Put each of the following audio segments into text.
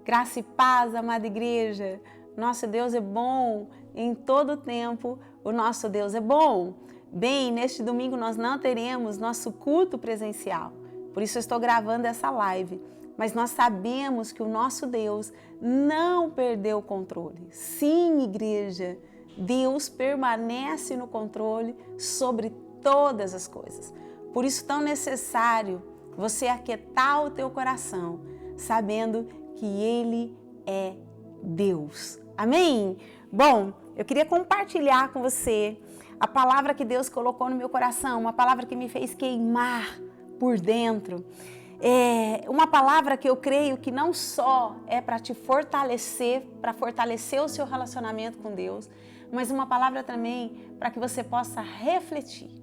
Graça e paz, amada igreja. Nosso Deus é bom em todo tempo, o nosso Deus é bom. Bem, neste domingo nós não teremos nosso culto presencial, por isso eu estou gravando essa live. Mas nós sabemos que o nosso Deus não perdeu o controle. Sim, igreja, Deus permanece no controle sobre todas as coisas. Por isso tão necessário você aquietar o teu coração, sabendo que Ele é Deus. Amém? Bom, eu queria compartilhar com você a palavra que Deus colocou no meu coração, uma palavra que me fez queimar por dentro. É uma palavra que eu creio que não só é para te fortalecer, para fortalecer o seu relacionamento com Deus, mas uma palavra também para que você possa refletir.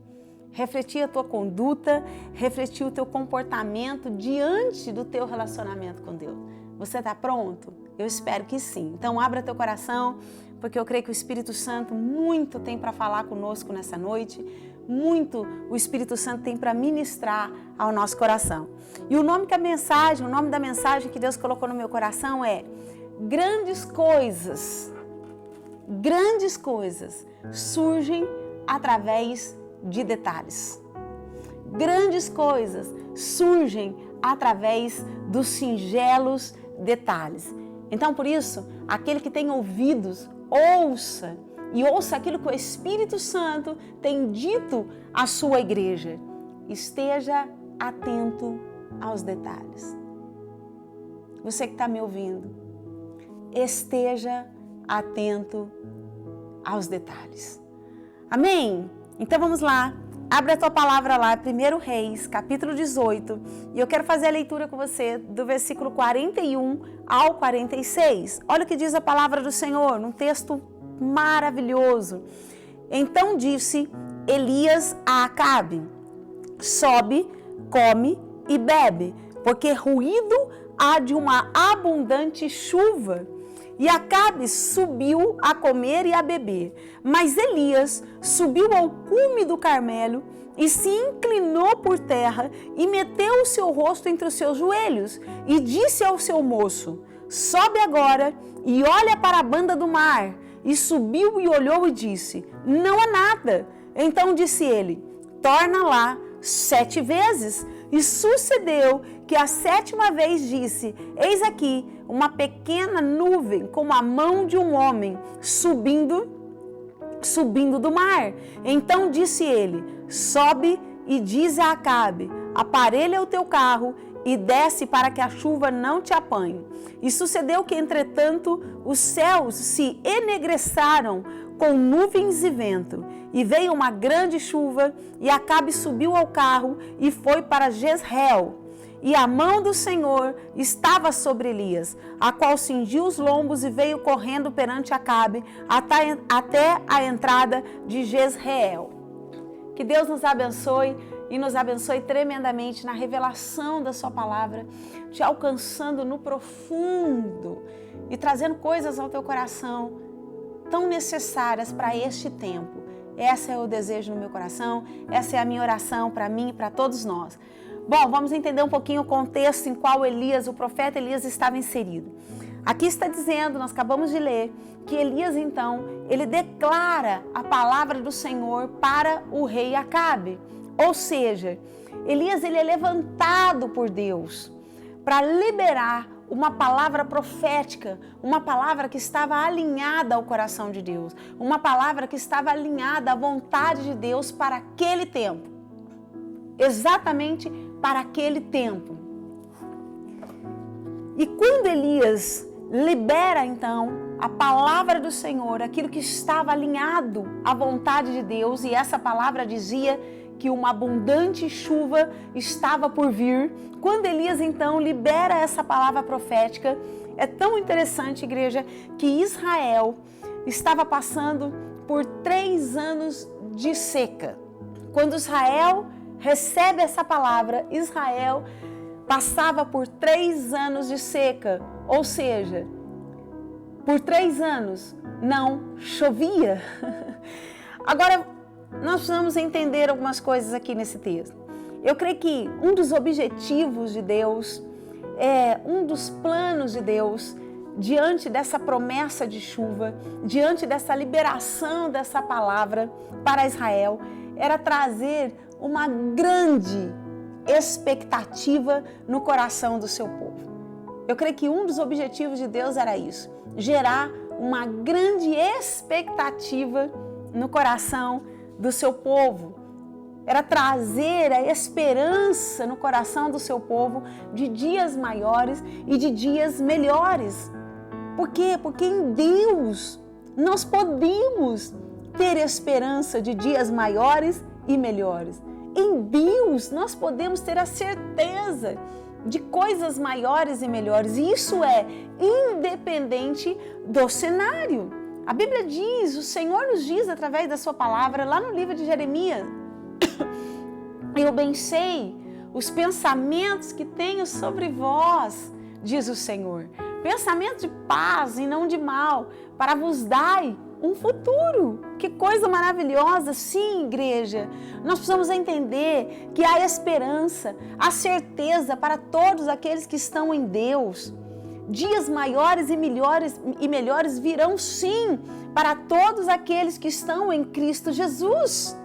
Refletir a tua conduta, refletir o teu comportamento diante do teu relacionamento com Deus. Você está pronto? Eu espero que sim. Então abra teu coração, porque eu creio que o Espírito Santo muito tem para falar conosco nessa noite, muito o Espírito Santo tem para ministrar ao nosso coração. E o nome da mensagem que Deus colocou no meu coração é: grandes coisas surgem através de detalhes. Grandes coisas surgem através dos singelos detalhes. Então, por isso, aquele que tem ouvidos, ouça aquilo que o Espírito Santo tem dito à sua igreja. Esteja atento aos detalhes. Você que está me ouvindo, esteja atento aos detalhes. Amém? Então vamos lá. Abre a tua palavra lá, 1 Reis, capítulo 18, e eu quero fazer a leitura com você do versículo 41 ao 46. Olha o que diz a palavra do Senhor, num texto maravilhoso. Então disse Elias a Acabe: sobe, come e bebe, porque ruído há de uma abundante chuva. E Acabe subiu a comer e a beber, mas Elias subiu ao cume do Carmelo e se inclinou por terra e meteu o seu rosto entre os seus joelhos e disse ao seu moço: sobe agora e olha para a banda do mar. E subiu e olhou e disse: não há nada. Então disse ele: torna lá 7 vezes. E sucedeu que a 7ª vez disse: eis aqui uma pequena nuvem como a mão de um homem subindo do mar. Então disse ele: sobe e diz a Acabe: aparelha o teu carro e desce para que a chuva não te apanhe. E sucedeu que, entretanto, os céus se enegreçaram com nuvens e vento, e veio uma grande chuva, e Acabe subiu ao carro e foi para Jezreel. E a mão do Senhor estava sobre Elias, a qual cingiu os lombos e veio correndo perante Acabe até a entrada de Jezreel. Que Deus nos abençoe e nos abençoe tremendamente na revelação da sua palavra, te alcançando no profundo e trazendo coisas ao teu coração tão necessárias para este tempo. Esse é o desejo no meu coração, essa é a minha oração para mim e para todos nós. Bom, vamos entender um pouquinho o contexto em qual Elias, o profeta Elias, estava inserido. Aqui está dizendo, nós acabamos de ler, que Elias então, ele declara a palavra do Senhor para o rei Acabe. Ou seja, Elias ele é levantado por Deus para liberar uma palavra profética, uma palavra que estava alinhada ao coração de Deus, uma palavra que estava alinhada à vontade de Deus para aquele tempo, exatamente para aquele tempo. E quando Elias libera então a palavra do Senhor, aquilo que estava alinhado à vontade de Deus, e essa palavra dizia que uma abundante chuva estava por vir. Quando Elias então libera essa palavra profética, é tão interessante, igreja, que Israel estava passando por 3 anos de seca. Quando Israel recebe essa palavra, Israel passava por 3 anos de seca, ou seja, por 3 anos não chovia. Agora, nós precisamos entender algumas coisas aqui nesse texto. Eu creio que um dos objetivos de Deus um dos planos de Deus diante dessa promessa de chuva, diante dessa liberação dessa palavra para Israel, era trazer uma grande expectativa no coração do seu povo. Eu creio que um dos objetivos de Deus era isso, gerar uma grande expectativa no coração do seu povo. Era trazer a esperança no coração do seu povo de dias maiores e de dias melhores. Por quê? Porque em Deus nós podemos ter esperança de dias maiores e melhores. Em Deus nós podemos ter a certeza de coisas maiores e melhores. E isso é independente do cenário. A Bíblia diz, o Senhor nos diz através da sua palavra, lá no livro de Jeremias, eu bem sei os pensamentos que tenho sobre vós, diz o Senhor. Pensamento de paz e não de mal, para vos dar um futuro. Que coisa maravilhosa. Sim, igreja, nós precisamos entender que há esperança, há certeza para todos aqueles que estão em Deus. Dias maiores e melhores virão sim para todos aqueles que estão em Cristo Jesus.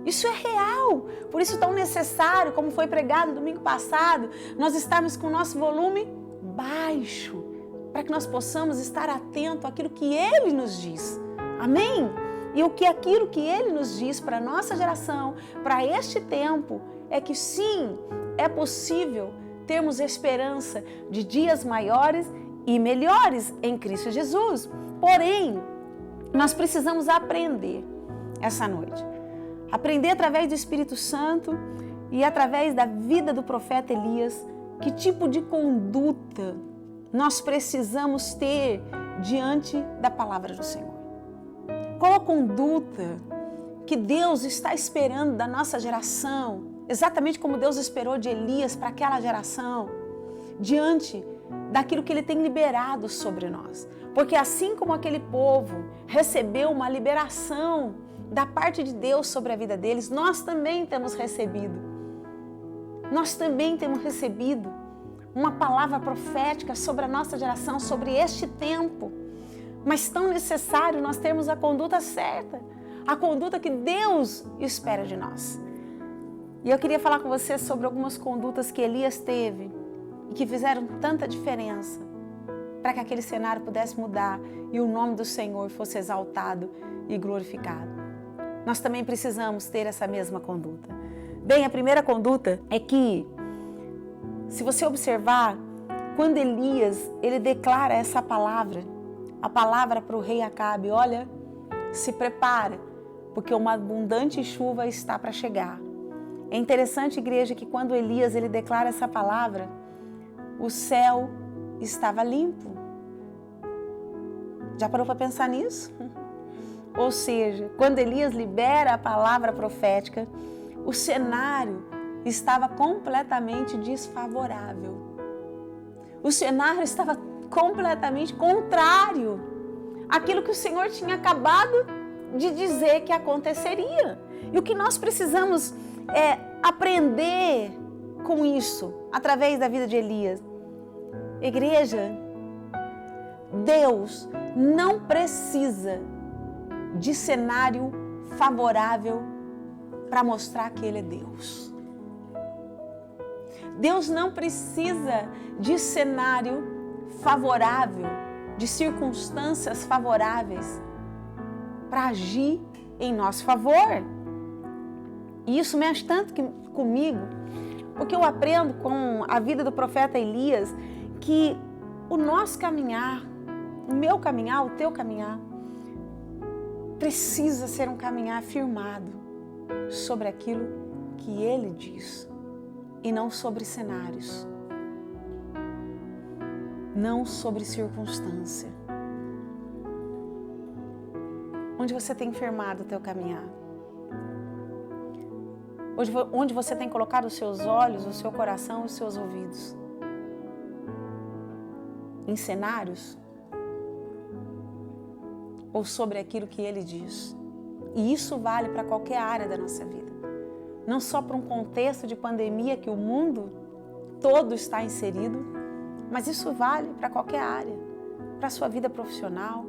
Isso é real, por isso tão necessário, como foi pregado domingo passado, nós estarmos com o nosso volume baixo, para que nós possamos estar atento àquilo que Ele nos diz. Amém? E aquilo que Ele nos diz para a nossa geração, para este tempo, é que sim, é possível termos esperança de dias maiores e melhores em Cristo Jesus. Porém, nós precisamos aprender essa noite. Aprender através do Espírito Santo e através da vida do profeta Elias, que tipo de conduta nós precisamos ter diante da palavra do Senhor. Qual a conduta que Deus está esperando da nossa geração, exatamente como Deus esperou de Elias para aquela geração, diante daquilo que Ele tem liberado sobre nós. Porque assim como aquele povo recebeu uma liberação da parte de Deus sobre a vida deles, nós também temos recebido. Nós também temos recebido uma palavra profética sobre a nossa geração, sobre este tempo. Mas tão necessário nós termos a conduta certa, a conduta que Deus espera de nós. E eu queria falar com você sobre algumas condutas que Elias teve e que fizeram tanta diferença para que aquele cenário pudesse mudar e o nome do Senhor fosse exaltado e glorificado. Nós também precisamos ter essa mesma conduta. Bem, a primeira conduta é que, se você observar, quando Elias, ele declara essa palavra, a palavra para o rei Acabe, olha, se prepara, porque uma abundante chuva está para chegar. É interessante, igreja, que quando Elias, ele declara essa palavra, o céu estava limpo. Já parou para pensar nisso? Ou seja, quando Elias libera a palavra profética, o cenário estava completamente desfavorável. O cenário estava completamente contrário àquilo que o Senhor tinha acabado de dizer que aconteceria. E o que nós precisamos é aprender com isso, através da vida de Elias. Igreja, Deus não precisa de cenário favorável para mostrar que Ele é Deus. Deus não precisa de cenário favorável, de circunstâncias favoráveis para agir em nosso favor. E isso mexe tanto comigo, porque eu aprendo com a vida do profeta Elias que o nosso caminhar, o meu caminhar, o teu caminhar, precisa ser um caminhar firmado sobre aquilo que Ele diz e não sobre cenários, não sobre circunstância. Onde você tem firmado o teu caminhar? Onde você tem colocado os seus olhos, o seu coração, os seus ouvidos? Em cenários? Ou sobre aquilo que Ele diz? E isso vale para qualquer área da nossa vida. Não só para um contexto de pandemia que o mundo todo está inserido, mas isso vale para qualquer área, para a sua vida profissional,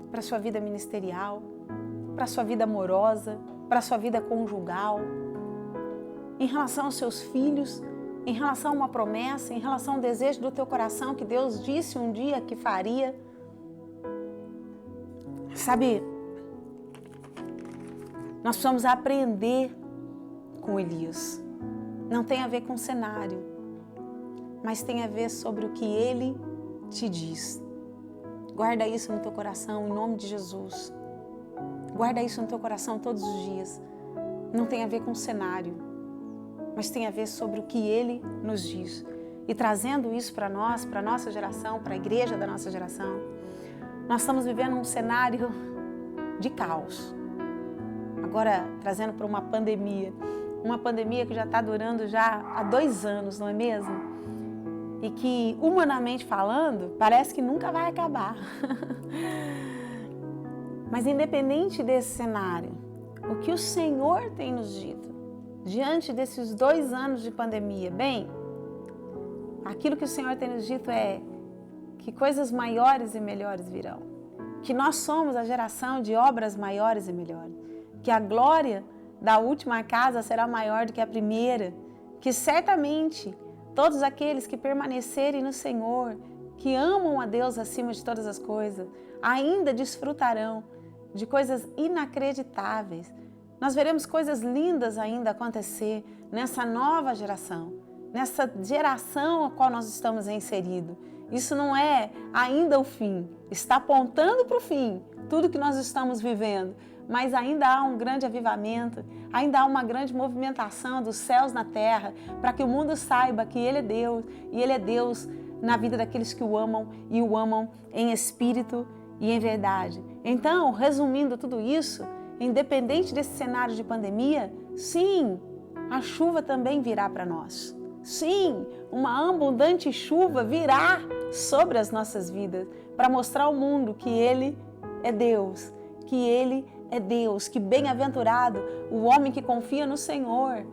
para a sua vida ministerial, para a sua vida amorosa, para a sua vida conjugal, em relação aos seus filhos, em relação a uma promessa, em relação ao desejo do teu coração que Deus disse um dia que faria. Sabe, nós precisamos aprender com Elias. Não tem a ver com o cenário, mas tem a ver sobre o que ele te diz. Guarda isso no teu coração, em nome de Jesus. Guarda isso no teu coração todos os dias. Não tem a ver com o cenário, mas tem a ver sobre o que ele nos diz. E trazendo isso para nós, para a nossa geração, para a igreja da nossa geração, nós estamos vivendo um cenário de caos. Agora, trazendo para uma pandemia que já está durando já há 2 anos, não é mesmo? E que, humanamente falando, parece que nunca vai acabar. Mas independente desse cenário, o que o Senhor tem nos dito, diante desses 2 anos de pandemia, bem, aquilo que o Senhor tem nos dito é que coisas maiores e melhores virão, que nós somos a geração de obras maiores e melhores, que a glória da última casa será maior do que a primeira, que certamente todos aqueles que permanecerem no Senhor, que amam a Deus acima de todas as coisas, ainda desfrutarão de coisas inacreditáveis. Nós veremos coisas lindas ainda acontecer nessa nova geração, nessa geração a qual nós estamos inseridos. Isso não é ainda o fim, está apontando para o fim, tudo que nós estamos vivendo, mas ainda há um grande avivamento, ainda há uma grande movimentação dos céus na terra, para que o mundo saiba que Ele é Deus, e Ele é Deus na vida daqueles que o amam, e o amam em espírito e em verdade. Então, resumindo tudo isso, independente desse cenário de pandemia, sim, a chuva também virá para nós. Sim, uma abundante chuva virá sobre as nossas vidas para mostrar ao mundo que Ele é Deus, que Ele é Deus, que bem-aventurado o homem que confia no Senhor,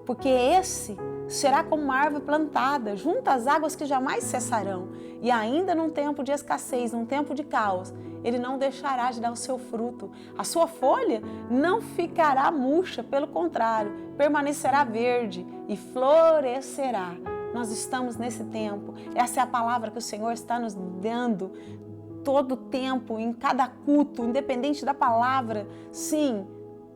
porque esse será como uma árvore plantada junto às águas que jamais cessarão, e ainda num tempo de escassez, num tempo de caos, ele não deixará de dar o seu fruto. A sua folha não ficará murcha, pelo contrário, permanecerá verde e florescerá. Nós estamos nesse tempo. Essa é a palavra que o Senhor está nos dando todo o tempo, em cada culto, independente da palavra. Sim,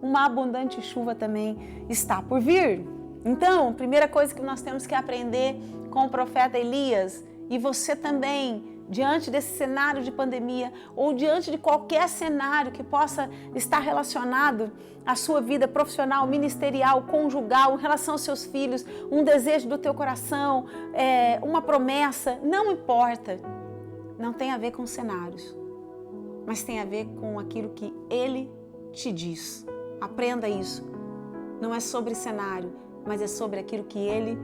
uma abundante chuva também está por vir. Então, primeira coisa que nós temos que aprender com o profeta Elias, e você também, diante desse cenário de pandemia ou diante de qualquer cenário que possa estar relacionado à sua vida profissional, ministerial, conjugal, em relação aos seus filhos, um desejo do teu coração, uma promessa, não importa. Não tem a ver com cenários, mas tem a ver com aquilo que Ele te diz. Aprenda isso. Não é sobre cenário, mas é sobre aquilo que Ele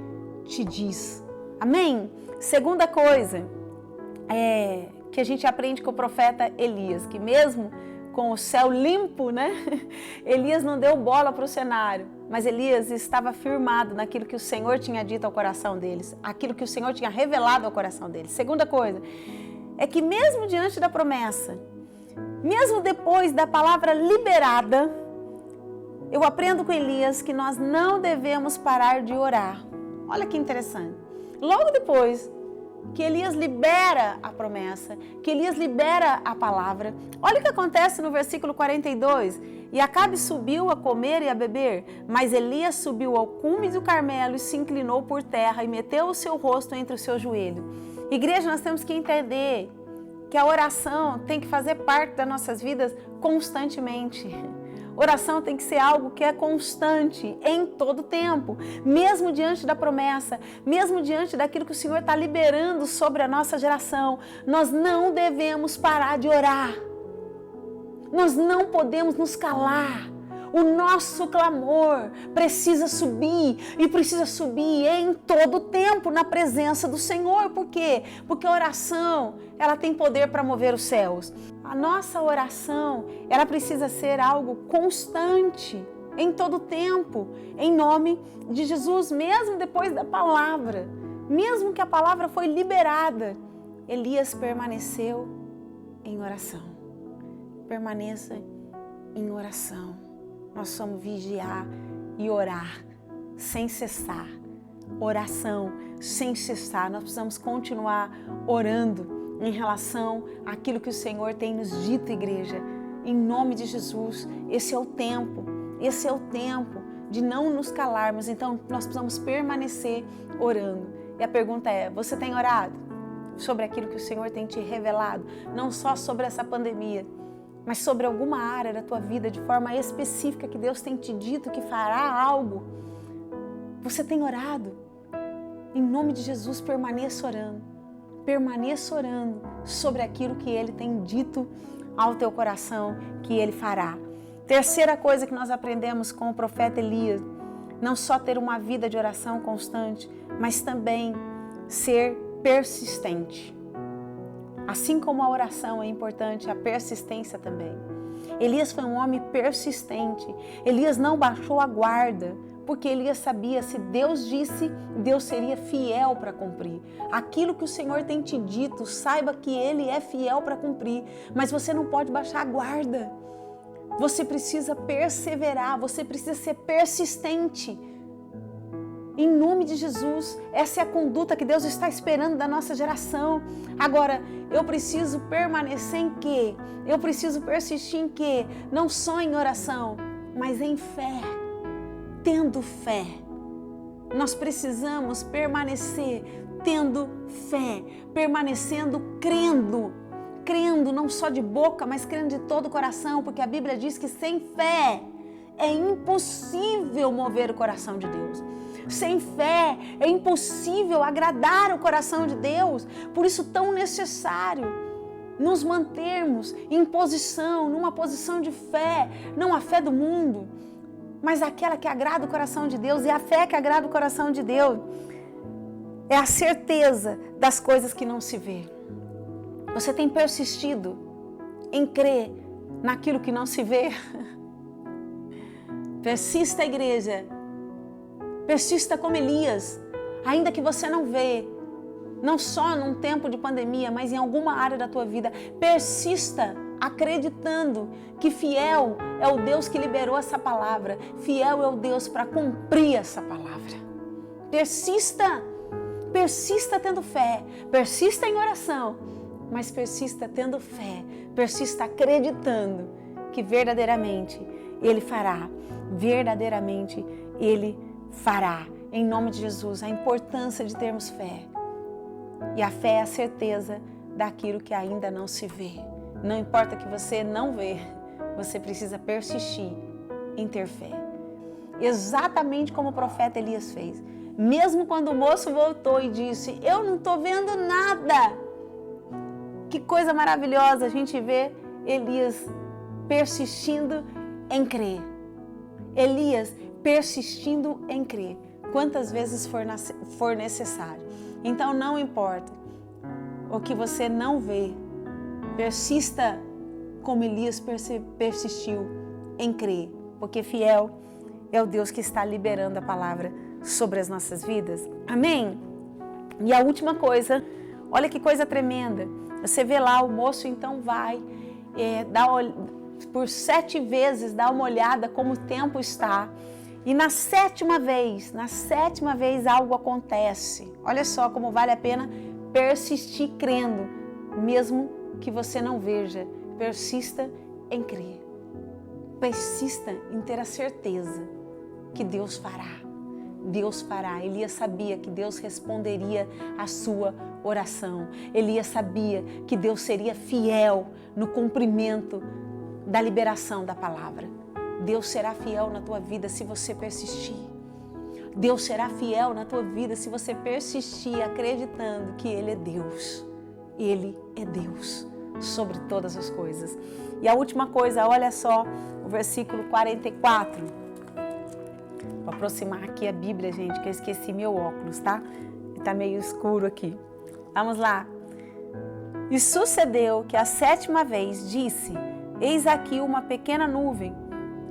te diz. Amém? Segunda coisa que a gente aprende com o profeta Elias, que mesmo com o céu limpo, né? Elias não deu bola para o cenário, mas Elias estava firmado naquilo que o Senhor tinha dito ao coração deles, aquilo que o Senhor tinha revelado ao coração deles. Segunda coisa é que mesmo diante da promessa, mesmo depois da palavra liberada, eu aprendo com Elias que nós não devemos parar de orar. Olha que interessante. Logo depois que Elias libera a promessa, que Elias libera a palavra, olha o que acontece no versículo 42. E Acabe subiu a comer e a beber, mas Elias subiu ao cume do Carmelo e se inclinou por terra e meteu o seu rosto entre os seus joelhos. Igreja, nós temos que entender que a oração tem que fazer parte das nossas vidas constantemente. Oração tem que ser algo que é constante em todo tempo, mesmo diante da promessa, mesmo diante daquilo que o Senhor está liberando sobre a nossa geração. Nós não devemos parar de orar. Nós não podemos nos calar. O nosso clamor precisa subir e precisa subir em todo o tempo na presença do Senhor. Por quê? Porque a oração, ela tem poder para mover os céus. A nossa oração, ela precisa ser algo constante em todo o tempo, em nome de Jesus, mesmo depois da palavra. mesmo que a palavra foi liberada, Elias permaneceu em oração. Permaneça em oração. Nós vamos vigiar e orar sem cessar. Oração sem cessar. Nós precisamos continuar orando em relação àquilo que o Senhor tem nos dito, igreja. Em nome de Jesus, esse é o tempo de não nos calarmos. Então, nós precisamos permanecer orando. E a pergunta é, você tem orado sobre aquilo que o Senhor tem te revelado? Não só sobre essa pandemia, mas sobre alguma área da tua vida de forma específica que Deus tem te dito que fará algo. Você tem orado? Em nome de Jesus, permaneça orando. Permaneça orando sobre aquilo que Ele tem dito ao teu coração que Ele fará. Terceira coisa que nós aprendemos com o profeta Elias, não só ter uma vida de oração constante, mas também ser persistente. Assim como a oração é importante, a persistência também. Elias foi um homem persistente. Elias não baixou a guarda, porque Elias sabia, se Deus disse, Deus seria fiel para cumprir. Aquilo que o Senhor tem te dito, saiba que Ele é fiel para cumprir, mas você não pode baixar a guarda. Você precisa perseverar, você precisa ser persistente. Em nome de Jesus, essa é a conduta que Deus está esperando da nossa geração. Agora, eu preciso permanecer em quê? Eu preciso persistir em quê? Não só em oração, mas em fé. Tendo fé. Nós precisamos permanecer tendo fé, permanecendo crendo não só de boca, mas crendo de todo o coração, porque a Bíblia diz que sem fé é impossível mover o coração de Deus. Sem fé é impossível agradar o coração de Deus. Por isso tão necessário nos mantermos em posição, numa posição de fé, não a fé do mundo, mas aquela que agrada o coração de Deus. E a fé que agrada o coração de Deus é a certeza das coisas que não se vê. Você tem persistido em crer naquilo que não se vê? Persista, igreja. Persista como Elias, ainda que você não vê, não só num tempo de pandemia, mas em alguma área da tua vida. Persista acreditando que fiel é o Deus que liberou essa palavra, fiel é o Deus para cumprir essa palavra. Persista tendo fé, persista em oração, mas persista tendo fé, persista acreditando que verdadeiramente Ele fará, verdadeiramente Ele fará. Em nome de Jesus, a importância de termos fé. E a fé é a certeza daquilo que ainda não se vê. Não importa que você não vê, você precisa persistir em ter fé. Exatamente como o profeta Elias fez. Mesmo quando o moço voltou e disse, eu não estou vendo nada. Que coisa maravilhosa a gente vê Elias persistindo em crer. Elias persistindo em crer, quantas vezes for necessário. Então não importa o que você não vê, persista como Elias persistiu em crer, porque fiel é o Deus que está liberando a palavra sobre as nossas vidas. Amém? E a última coisa, olha que coisa tremenda, você vê lá o moço então vai por 7 vezes dá uma olhada como o tempo está. E na sétima vez algo acontece. Olha só como vale a pena persistir crendo, mesmo que você não veja. Persista em crer. Persista em ter a certeza que Deus fará. Deus fará. Elias sabia que Deus responderia à sua oração. Elias sabia que Deus seria fiel no cumprimento da liberação da palavra. Deus será fiel na tua vida se você persistir. Deus será fiel na tua vida se você persistir acreditando que Ele é Deus. Ele é Deus sobre todas as coisas. E a última coisa, olha só o versículo 44. Vou aproximar aqui a Bíblia, gente, que eu esqueci meu óculos, tá? Está meio escuro aqui. Vamos lá. E sucedeu que a 7ª vez disse, eis aqui uma pequena nuvem,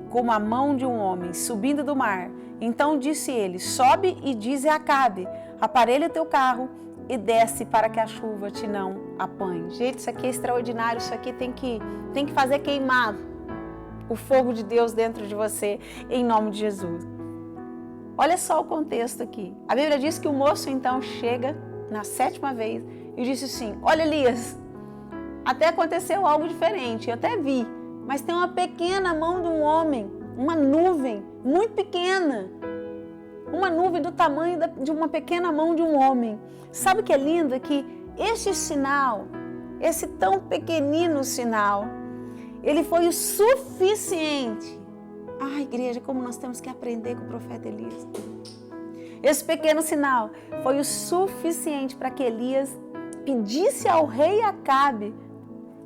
como a mão de um homem, subindo do mar. Então disse ele, sobe e dize a Acabe, aparelha o teu carro e desce para que a chuva te não apanhe. Gente, isso aqui é extraordinário, isso aqui tem que fazer queimar o fogo de Deus dentro de você, em nome de Jesus. Olha só o contexto aqui. A Bíblia diz que o moço então chega na 7ª vez e disse assim: olha, Elias, até aconteceu algo diferente, eu até vi, mas tem uma pequena mão de um homem, uma nuvem muito pequena, uma nuvem do tamanho de uma pequena mão de um homem. Sabe o que é lindo? É que este sinal, esse tão pequenino sinal, ele foi o suficiente. Ai, igreja, como nós temos que aprender com o profeta Elias. Esse pequeno sinal foi o suficiente para que Elias pedisse ao rei Acabe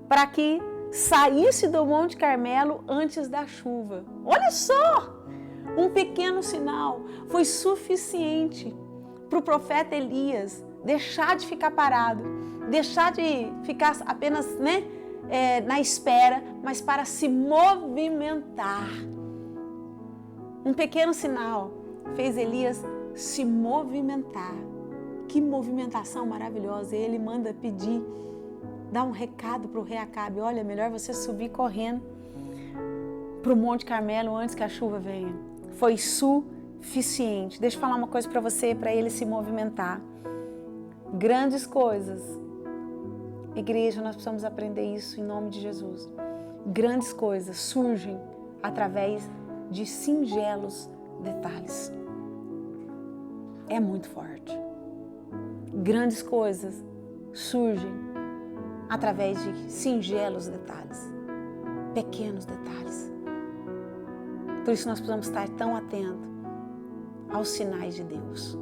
para que saísse do Monte Carmelo antes da chuva. Olha só! Um pequeno sinal foi suficiente para o profeta Elias deixar de ficar parado, deixar de ficar apenas na espera, mas para se movimentar. Um pequeno sinal fez Elias se movimentar. Que movimentação maravilhosa! Ele manda pedir, dá um recado para o rei Acabe: olha, é melhor você subir correndo para o Monte Carmelo antes que a chuva venha. Foi suficiente. Deixa eu falar uma coisa para você, para ele se movimentar. Grandes coisas. Igreja, nós precisamos aprender isso em nome de Jesus. Grandes coisas surgem através de singelos detalhes. É muito forte. Grandes coisas surgem através de singelos detalhes, pequenos detalhes. Por isso nós precisamos estar tão atentos aos sinais de Deus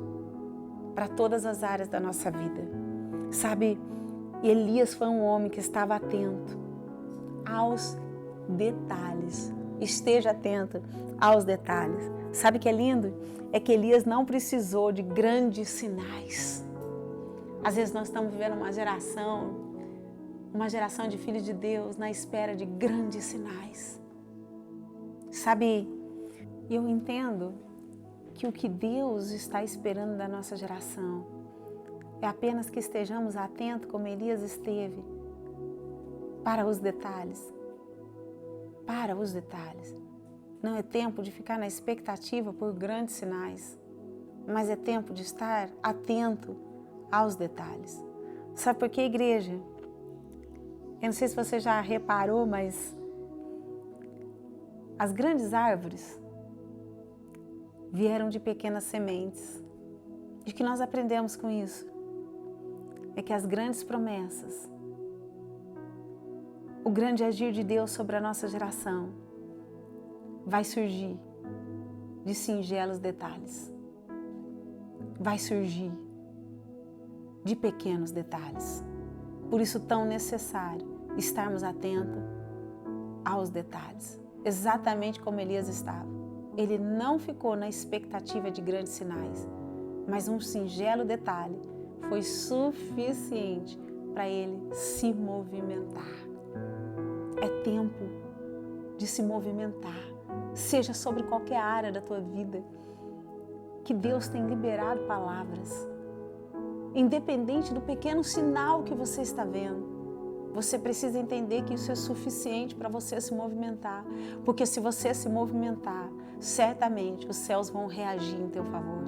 para todas as áreas da nossa vida. Sabe, Elias foi um homem que estava atento aos detalhes. Esteja atento aos detalhes. Sabe o que é lindo? É que Elias não precisou de grandes sinais. Às vezes nós estamos vivendo uma geração de filhos de Deus na espera de grandes sinais. Sabe, eu entendo que o que Deus está esperando da nossa geração é apenas que estejamos atentos, como Elias esteve, para os detalhes. Para os detalhes. Não é tempo de ficar na expectativa por grandes sinais, mas é tempo de estar atento aos detalhes. Sabe por quê, igreja? Eu não sei se você já reparou, mas as grandes árvores vieram de pequenas sementes. E o que nós aprendemos com isso é que as grandes promessas, o grande agir de Deus sobre a nossa geração vai surgir de singelos detalhes. Vai surgir de pequenos detalhes. Por isso tão necessário estarmos atentos aos detalhes. Exatamente como Elias estava. Ele não ficou na expectativa de grandes sinais, mas um singelo detalhe foi suficiente para ele se movimentar. É tempo de se movimentar, seja sobre qualquer área da tua vida, que Deus tem liberado palavras. Independente do pequeno sinal que você está vendo, você precisa entender que isso é suficiente para você se movimentar. Porque se você se movimentar, certamente os céus vão reagir em teu favor.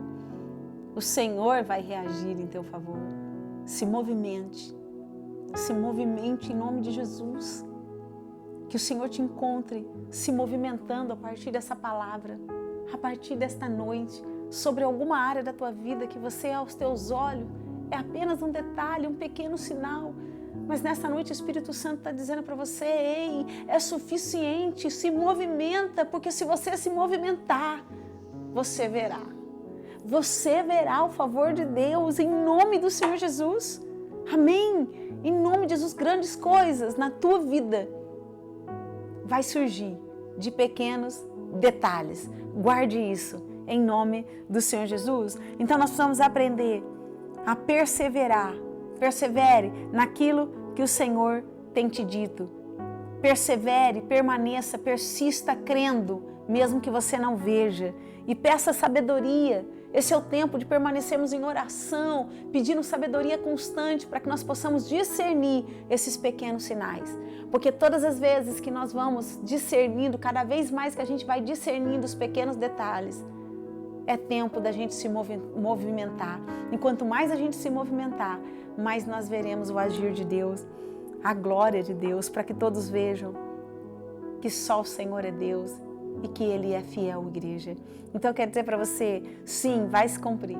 O Senhor vai reagir em teu favor. Se movimente em nome de Jesus. Que o Senhor te encontre se movimentando a partir dessa palavra, a partir desta noite, sobre alguma área da tua vida que você, aos teus olhos, é apenas um detalhe, um pequeno sinal. Mas nessa noite o Espírito Santo está dizendo para você: ei, é suficiente, se movimenta, porque se você se movimentar, você verá. Você verá o favor de Deus em nome do Senhor Jesus. Amém? Em nome de Jesus, grandes coisas na tua vida vai surgir de pequenos detalhes. Guarde isso em nome do Senhor Jesus. Então nós precisamos aprender a perseverar. Persevere naquilo que o Senhor tem te dito. Persevere, permaneça, persista crendo, mesmo que você não veja. E peça sabedoria Esse é o tempo de permanecermos em oração, pedindo sabedoria constante para que nós possamos discernir esses pequenos sinais. Porque todas as vezes que nós vamos discernindo, cada vez mais que a gente vai discernindo os pequenos detalhes, é tempo da gente se movimentar. Enquanto mais a gente se movimentar, mais nós veremos o agir de Deus, a glória de Deus, para que todos vejam que só o Senhor é Deus e que Ele é fiel, igreja. Então eu quero dizer para você, sim, vai se cumprir.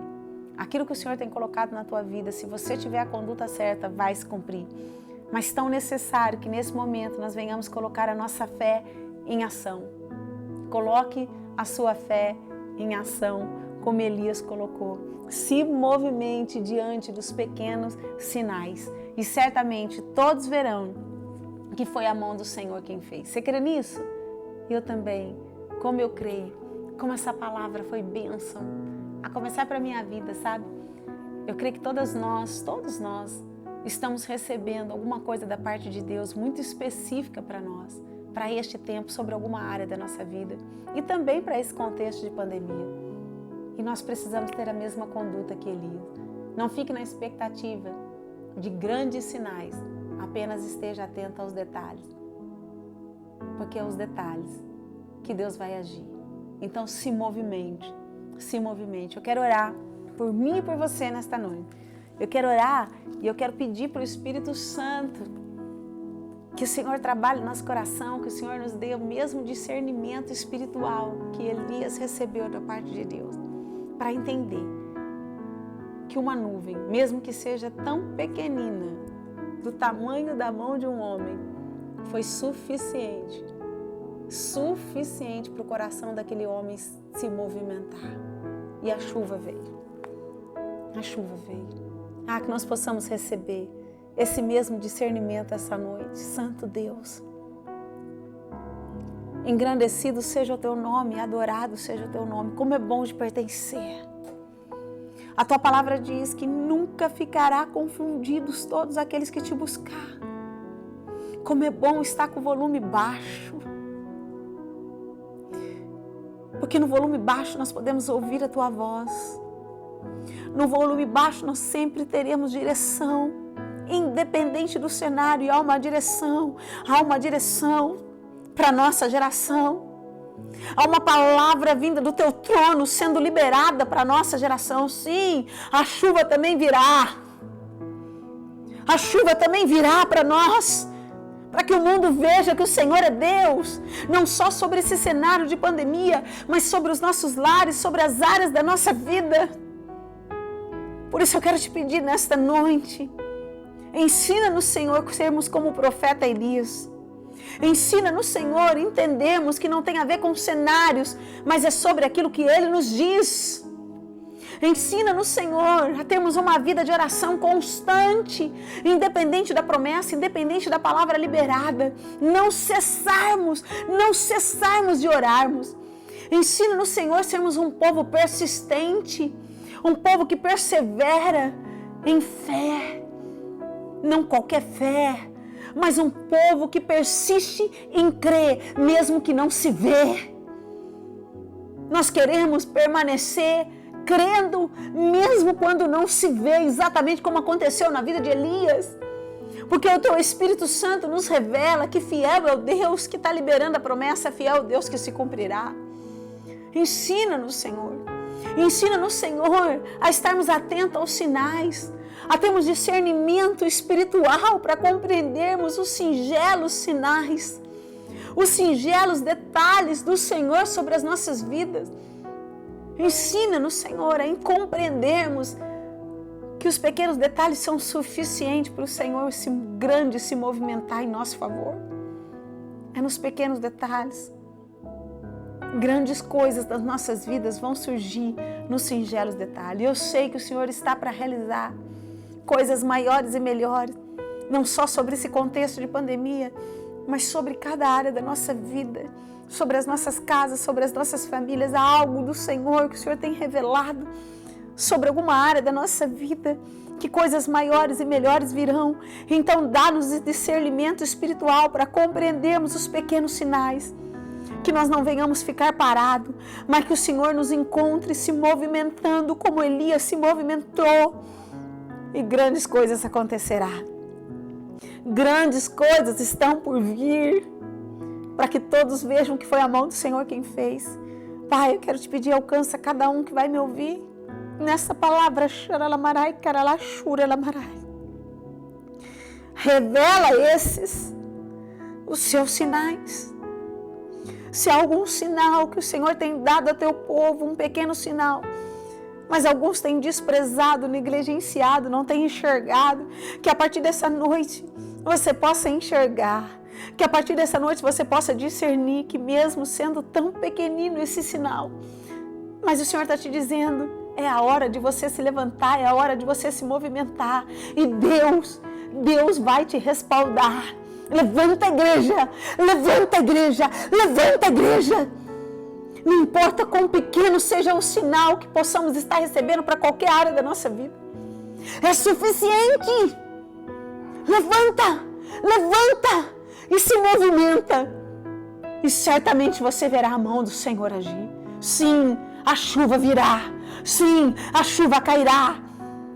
Aquilo que o Senhor tem colocado na tua vida, se você tiver a conduta certa, vai se cumprir. Mas tão necessário que nesse momento nós venhamos colocar a nossa fé em ação. Coloque a sua fé em ação, como Elias colocou. Se movimente diante dos pequenos sinais e certamente todos verão que foi a mão do Senhor quem fez. Você crê nisso? Eu também. Como eu creio, como essa palavra foi bênção, a começar para a minha vida, sabe? Eu creio que todos nós estamos recebendo alguma coisa da parte de Deus muito específica para nós, para este tempo, sobre alguma área da nossa vida e também para esse contexto de pandemia. E nós precisamos ter a mesma conduta que Elias. Não fique na expectativa de grandes sinais, apenas esteja atento aos detalhes, porque é os detalhes que Deus vai agir. Então se movimente, se movimente. Eu quero orar por mim e por você nesta noite. Eu quero orar e eu quero pedir para o Espírito Santo que o Senhor trabalhe no nosso coração, que o Senhor nos dê o mesmo discernimento espiritual que Elias recebeu da parte de Deus, para entender que uma nuvem, mesmo que seja tão pequenina, do tamanho da mão de um homem, foi suficiente para o coração daquele homem se movimentar. E a chuva veio. A chuva veio. Que nós possamos receber esse mesmo discernimento essa noite. Santo Deus, engrandecido seja o teu nome, adorado seja o teu nome. Como é bom de pertencer. A tua palavra diz que nunca ficará confundidos todos aqueles que te buscar. Como é bom estar com o volume baixo. Porque no volume baixo nós podemos ouvir a tua voz. No volume baixo nós sempre teremos direção. Independente do cenário, há uma direção para a nossa geração. Há uma palavra vinda do teu trono sendo liberada para a nossa geração. Sim, a chuva também virá. A chuva também virá para nós, para que o mundo veja que o Senhor é Deus, não só sobre esse cenário de pandemia, mas sobre os nossos lares, sobre as áreas da nossa vida. Por isso eu quero te pedir nesta noite, ensina-nos, Senhor, a sermos como o profeta Elias. Ensina-nos, Senhor, entendermos que não tem a ver com cenários, mas é sobre aquilo que Ele nos diz. Ensina-nos, Senhor, a termos uma vida de oração constante, independente da promessa, independente da palavra liberada. Não cessarmos de orarmos. Ensina-nos, Senhor, a sermos um povo persistente, um povo que persevera em fé. Não qualquer fé, mas um povo que persiste em crer, mesmo que não se vê. Nós queremos permanecer crendo, mesmo quando não se vê, exatamente como aconteceu na vida de Elias. Porque o teu Espírito Santo nos revela que fiel é o Deus que está liberando a promessa, fiel é o Deus que se cumprirá. Ensina-nos, Senhor. Ensina-nos, Senhor, a estarmos atentos aos sinais, a termos discernimento espiritual para compreendermos os singelos sinais, os singelos detalhes do Senhor sobre as nossas vidas. Ensina-nos, Senhor, a compreendermos que os pequenos detalhes são suficientes para o Senhor grande se movimentar em nosso favor. É nos pequenos detalhes. Grandes coisas das nossas vidas vão surgir nos singelos detalhes. Eu sei que o Senhor está para realizar coisas maiores e melhores, não só sobre esse contexto de pandemia, mas sobre cada área da nossa vida, sobre as nossas casas, sobre as nossas famílias. Há algo do Senhor que o Senhor tem revelado sobre alguma área da nossa vida, que coisas maiores e melhores virão. Então dá-nos discernimento espiritual para compreendermos os pequenos sinais, que nós não venhamos ficar parados, mas que o Senhor nos encontre se movimentando como Elias se movimentou. E grandes coisas acontecerão. Grandes coisas estão por vir, para que todos vejam que foi a mão do Senhor quem fez. Pai, eu quero te pedir, alcança cada um que vai me ouvir nessa palavra. Revela esses, os seus sinais. Se há algum sinal que o Senhor tem dado a teu povo, um pequeno sinal, mas alguns têm desprezado, negligenciado, não têm enxergado, que a partir dessa noite você possa enxergar, que a partir dessa noite você possa discernir que mesmo sendo tão pequenino esse sinal, mas o Senhor está te dizendo, é a hora de você se levantar, é a hora de você se movimentar, e Deus vai te respaldar. Levanta a igreja, levanta a igreja, levanta a igreja. Não importa quão pequeno seja o sinal que possamos estar recebendo para qualquer área da nossa vida, é suficiente. Levanta, levanta e se movimenta. E certamente você verá a mão do Senhor agir. Sim, a chuva virá. Sim, a chuva cairá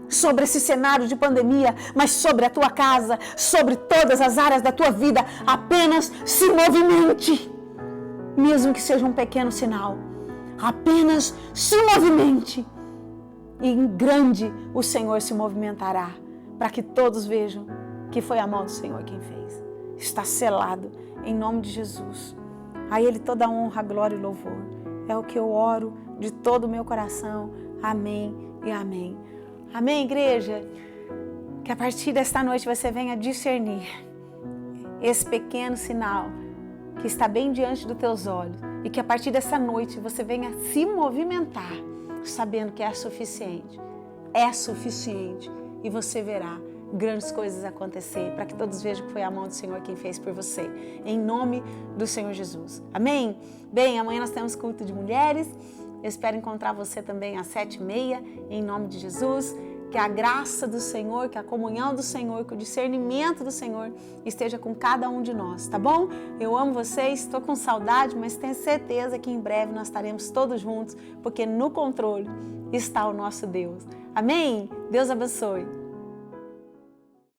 sobre esse cenário de pandemia, mas sobre a tua casa, sobre todas as áreas da tua vida. Apenas se movimente. Mesmo que seja um pequeno sinal, apenas se movimente. E em grande o Senhor se movimentará, para que todos vejam que foi a mão do Senhor quem fez. Está selado em nome de Jesus. A Ele toda a honra, glória e louvor. É o que eu oro de todo o meu coração. Amém e amém. Amém, igreja? Que a partir desta noite você venha discernir esse pequeno sinal que está bem diante dos teus olhos, e que a partir dessa noite você venha se movimentar, sabendo que é suficiente, e você verá grandes coisas acontecer, para que todos vejam que foi a mão do Senhor quem fez por você, em nome do Senhor Jesus. Amém? Bem, amanhã nós temos culto de mulheres, eu espero encontrar você também às 7h30, em nome de Jesus. Que a graça do Senhor, que a comunhão do Senhor, que o discernimento do Senhor esteja com cada um de nós, tá bom? Eu amo vocês, estou com saudade, mas tenho certeza que em breve nós estaremos todos juntos, porque no controle está o nosso Deus. Amém? Deus abençoe.